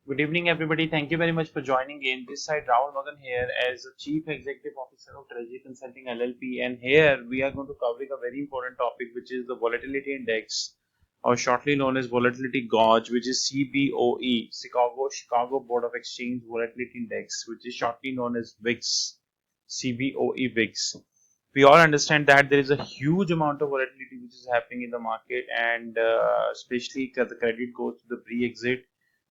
Good evening, everybody. Thank you very much for joining in. This side, Rahul Magan here as the Chief Executive Officer of Treasury Consulting LLP. And here we are going to cover a very important topic, which is the Volatility Index, or shortly known as Volatility Gauge, which is CBOE, Chicago Board of Exchange Volatility Index, which is shortly known as VIX, CBOE VIX. We all understand that there is a huge amount of volatility which is happening in the market, and especially the credit goes to the pre-exit,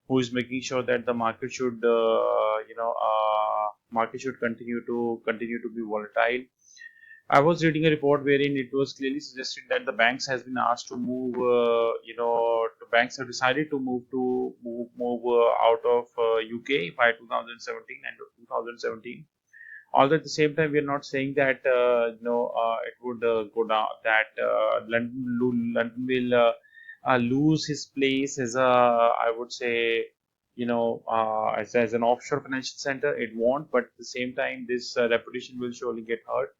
who is making sure that the market should market should continue to be volatile. I was reading a report wherein it was clearly suggested that the banks has been asked to move, the banks have decided to move out of UK by 2017 and 2017. Although at the same time, we are not saying that it would go down. That London will lose his place as a, I would say, as an offshore financial center. It won't, but at the same time, this reputation will surely get hurt.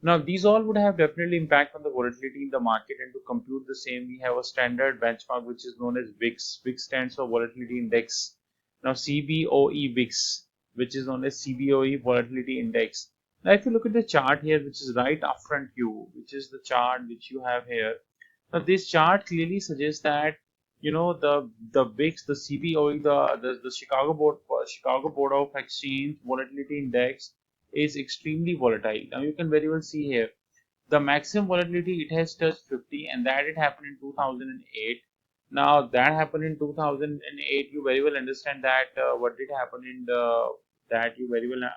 Now, these all would have definitely impact on the volatility in the market, and to compute the same, we have a standard benchmark which is known as VIX. VIX stands for Volatility Index. Now, CBOE VIX, which is known as CBOE Volatility Index. Now, if you look at the chart here, which is right upfront you, which is the chart which you have here. Now, this chart clearly suggests that the VIX, the CBOE, the Chicago Board of Exchange Volatility Index is extremely volatile. Now you can very well see here the maximum volatility it has touched 50, and that it happened in 2008. Now that happened in 2008. You very well understand that what did happen in the that you very well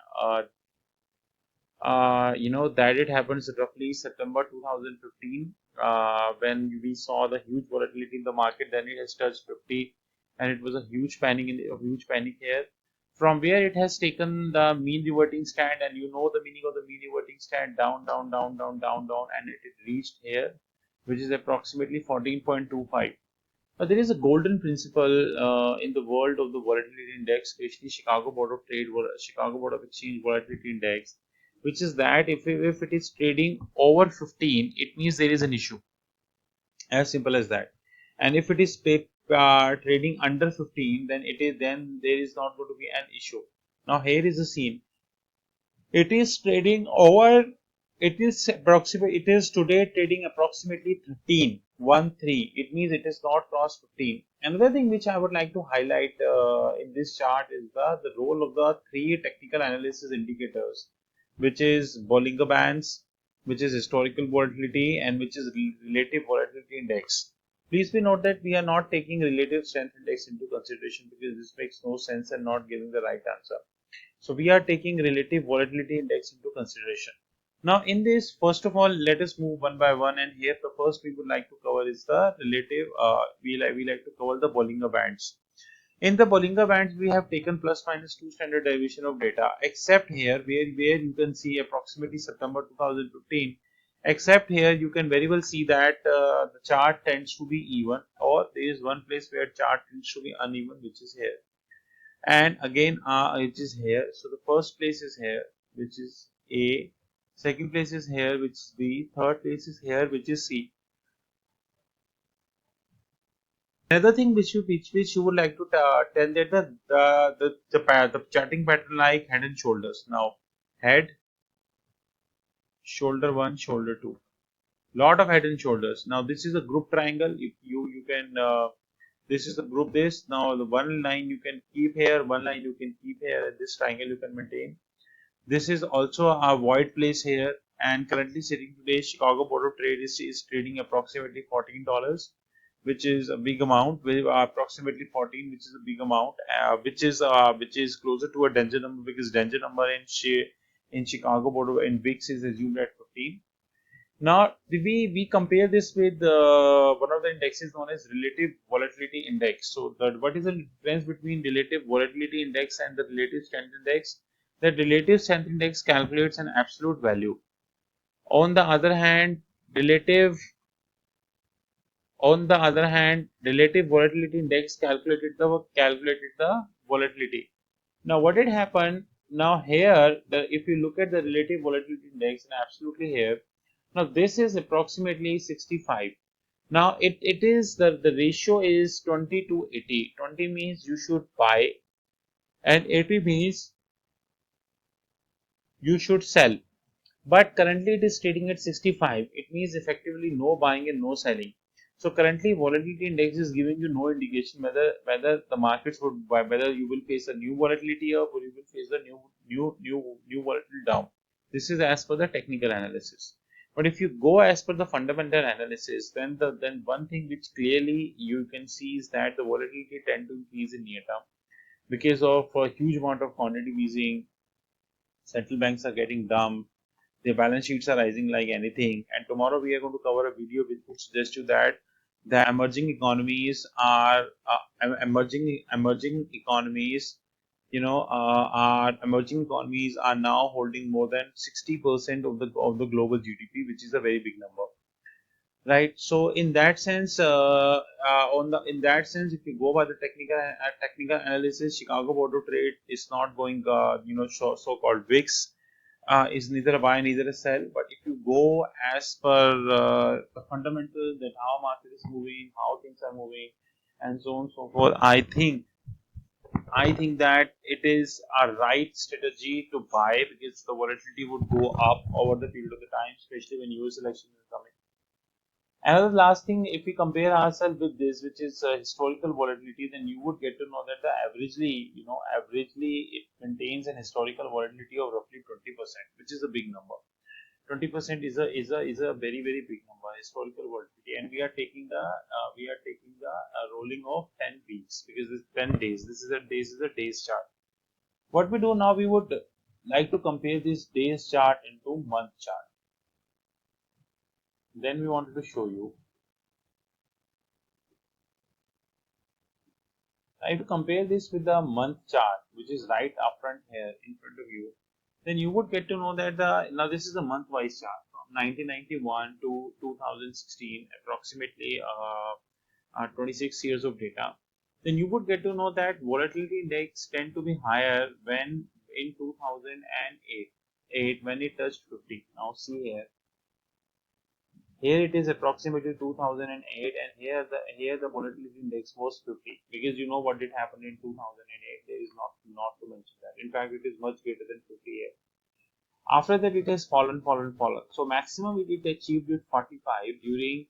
that it happens roughly September 2015, when we saw the huge volatility in the market. Then it has touched 50, and it was a huge panic here. From where it has taken the mean reverting stand, and you know the meaning of the mean reverting stand, down, down, down, down, down, down, and it reached here, which is approximately 14.25. But there is a golden principle in the world of the volatility index, especially Chicago Board of Exchange Volatility Index, which is that if it is trading over 15, it means there is an issue. As simple as that. And if it is trading under 15, then there is not going to be an issue. Now here is the scene. It is trading over. It is today trading approximately 13, 1 3. It means it is not crossed 15. Another thing which I would like to highlight in this chart is the role of the three technical analysis indicators, which is Bollinger Bands, which is historical volatility, and which is relative volatility index. Please be note that we are not taking relative strength index into consideration, because this makes no sense and not giving the right answer. So we are taking relative volatility index into consideration. Now in this, first of all, let us move one by one, and here the first we would like to cover is the relative, we like to cover the Bollinger Bands. In the Bollinger Bands, we have taken plus minus 2 standard deviation of data, except here where you can see approximately September 2015. Except here, you can very well see that the chart tends to be even, or there is one place where chart tends to be uneven, which is here. And again, it is here. So the first place is here, which is A. Second place is here, which is B. Third place is here, which is C. Another thing which you would like to tell, that the charting pattern like head and shoulders. Now head, shoulder one, shoulder two. Lot of head and shoulders. Now this is a group triangle. If you can this is the group this. Now the one line you can keep here, one line you can keep here, and this triangle you can maintain. This is also a void place here, and currently sitting today, Chicago Board of Trade is trading approximately $14, which is a big amount. With approximately 14, which is a big amount, which is closer to a danger number, because danger number in Chicago Board of in VIX is assumed at 15. Now we compare this with one of the indexes known as relative volatility index. So what is the difference between relative volatility index and the relative strength index? The relative strength index calculates an absolute value. On the other hand, relative relative volatility index calculated the volatility. Now what did happen? Now here, if you look at the relative volatility index, and absolutely here, now this is approximately 65. Now it is the ratio is 20 to 80. 20 means you should buy and 80 means you should sell. But currently it is trading at 65. It means effectively no buying and no selling. So currently volatility index is giving you no indication whether the markets would buy, whether you will face a new volatility up or you will face a new volatility down. This is as per the technical analysis. But if you go as per the fundamental analysis, then one thing which clearly you can see is that the volatility tend to increase in near term because of a huge amount of quantitative easing. Central banks are getting dumb, their balance sheets are rising like anything. And tomorrow we are going to cover a video which would suggest you that the emerging economies are emerging economies, emerging economies are now holding more than 60% of the global GDP, which is a very big number. Right. So in that sense, in that sense, if you go by the technical analysis, Chicago Board of Trade is not going, so-called VIX is neither a buy neither a sell. But if you go as per the fundamentals that how market is moving, how things are moving, and so on and so forth, I think that it is a right strategy to buy because the volatility would go up over the period of the time, especially when US elections are coming. Another last thing, if we compare ourselves with this, which is historical volatility, then you would get to know that the averagely it maintains an historical volatility of roughly 20%, which is a big number. 20% is a very very big number historical volatility, and we are taking the rolling of 10 weeks because it's 10 days. This is a days chart. What we do now, we would like to compare this days chart into month chart. Then we wanted to show you. Now, if you compare this with the month chart, which is right upfront here in front of you, then you would get to know that now this is a month-wise chart from 1991 to 2016, approximately 26 years of data. Then you would get to know that volatility index tend to be higher when in 2008 when it touched 50. Now see here it is approximately 2008, and here the volatility index was 50, because you know what did happen in 2008. There is not to mention that. In fact, it is much greater than 50 here. After that, it has fallen. So maximum it achieved with 45 during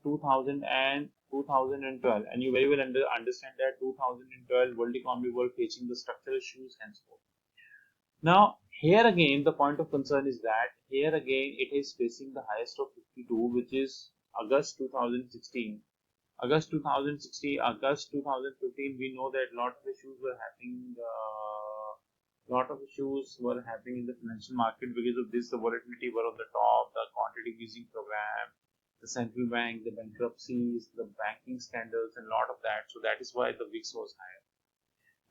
2000 and 2012, and you very well understand that 2012 world economy were facing the structural issues henceforth. Now, here again, the point of concern is that here again it is facing the highest of 52, which is August 2016. August 2015, we know that lot of issues were happening. In the financial market. Because of this, the volatility were on the top, the quantitative easing program, the central bank, the bankruptcies, the banking scandals, and a lot of that. So that is why the VIX was higher.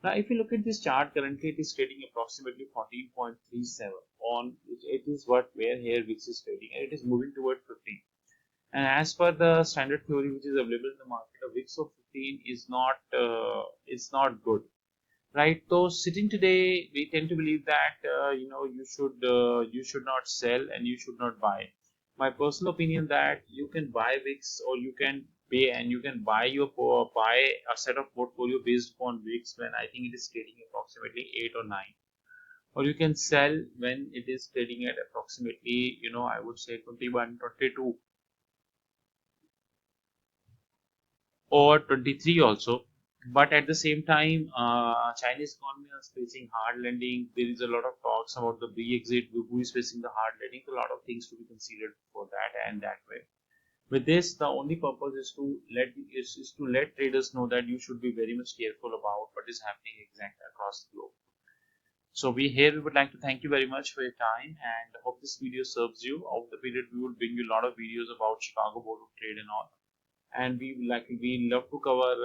Now, if you look at this chart, currently it is trading approximately 14.37 on which it is where here VIX is trading, and it is moving toward 15. And as per the standard theory which is available in the market, a VIX of 15 is not good, right? So sitting today, we tend to believe that you should not sell and you should not buy. My personal opinion that you can buy VIX, or you can pay and you can buy a set of portfolio based upon VIX when I think it is trading approximately 8 or 9, or you can sell when it is trading at approximately, I would say 21, 22, or 23 also. But at the same time, Chinese economy is facing hard landing. There is a lot of talks about the Brexit, who is facing the hard landing. A lot of things to be considered for that and that way. With this, the only purpose is to let traders know that you should be very much careful about what is happening exactly across the globe. So we would like to thank you very much for your time, and hope this video serves you. Over the period, we will bring you a lot of videos about Chicago Board of Trade and all, and we love to cover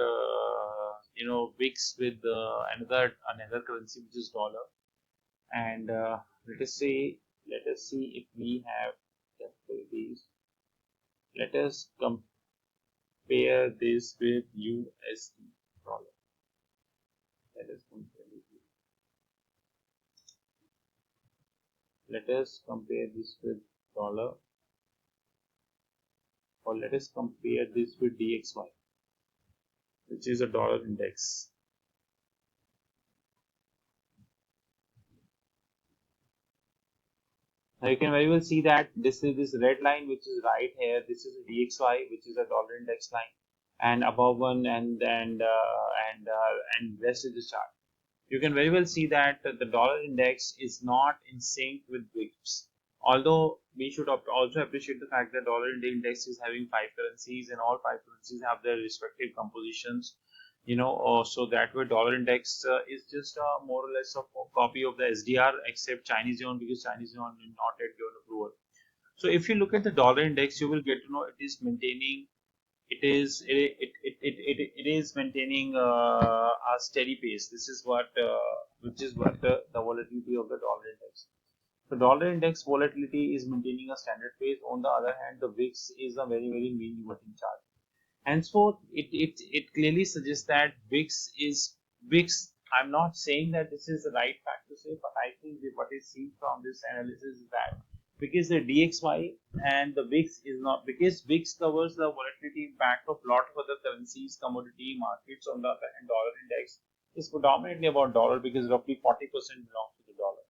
VIX with another currency, which is dollar. And let us see if we have capabilities. Let us compare this with USD dollar. Let us compare this. Let us compare this with dollar or let us compare this with DXY, which is a dollar index. Now you can very well see that this is this red line which is right here. This is a DXY, which is a dollar index line, and above one and rest is the chart. You can very well see that the dollar index is not in sync with VIX. Although we should also appreciate the fact that dollar index is having 5 currencies, and all 5 currencies have their respective compositions. So that way dollar index is just more or less a copy of the SDR, except Chinese yuan, because Chinese yuan is not yet given approval. So if you look at the dollar index, you will get to know it is maintaining it is maintaining a steady pace. This is what which is what the volatility of the dollar index. The dollar index volatility is maintaining a standard pace. On the other hand, the VIX is a very mean inverting chart. Henceforth, it clearly suggests that VIX. I'm not saying that this is the right fact to say, but I think that what is seen from this analysis is that because the DXY and the VIX is not, because VIX covers the volatility impact of lot of other currencies, commodity markets. On the other hand, dollar index is predominantly about dollar, because roughly 40% belongs to the dollar.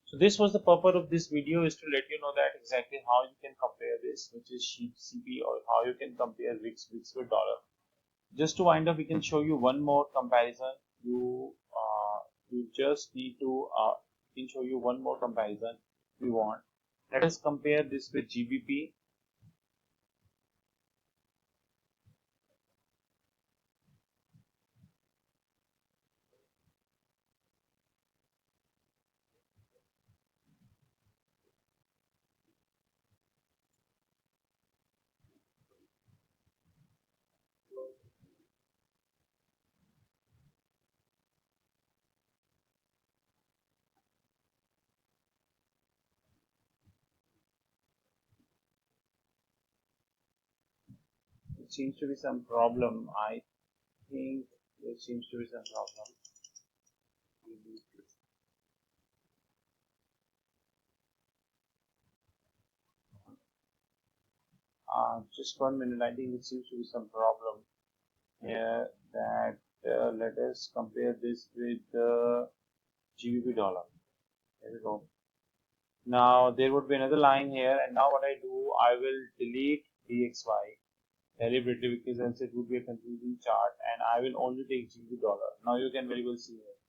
So this was the purpose of this video, is to let you know that exactly how you can compare this, which is CP, or how you can compare VIX with dollar. Just to wind up, we can show you one more comparison. You just need to we can show you one more comparison if you want. Let us compare this with GBP. It seems to be some problem. I think there seems to be some problem. Just 1 minute. I think it seems to be some problem here. That let us compare this with GBP dollar. There we go. Now there would be another line here, and now what I do, I will delete DXY deliberately, because else it would be a confusing chart, and I will only take GBP dollar. Now you can very well see it.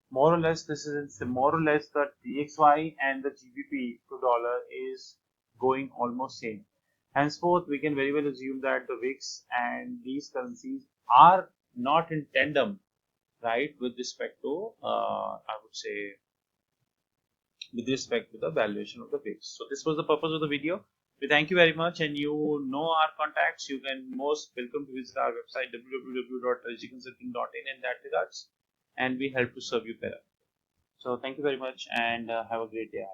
More or less, this is more or less the DXY and the GBP to dollar is going almost same. Henceforth, we can very well assume that the VIX and these currencies are not in tandem, right, with respect to I would say with respect to the valuation of the VIX. So this was the purpose of the video. We thank you very much, and you know our contacts. You can most welcome to visit our website www.strategyconsulting.in in that regards, and we help to serve you better. So thank you very much, and have a great day.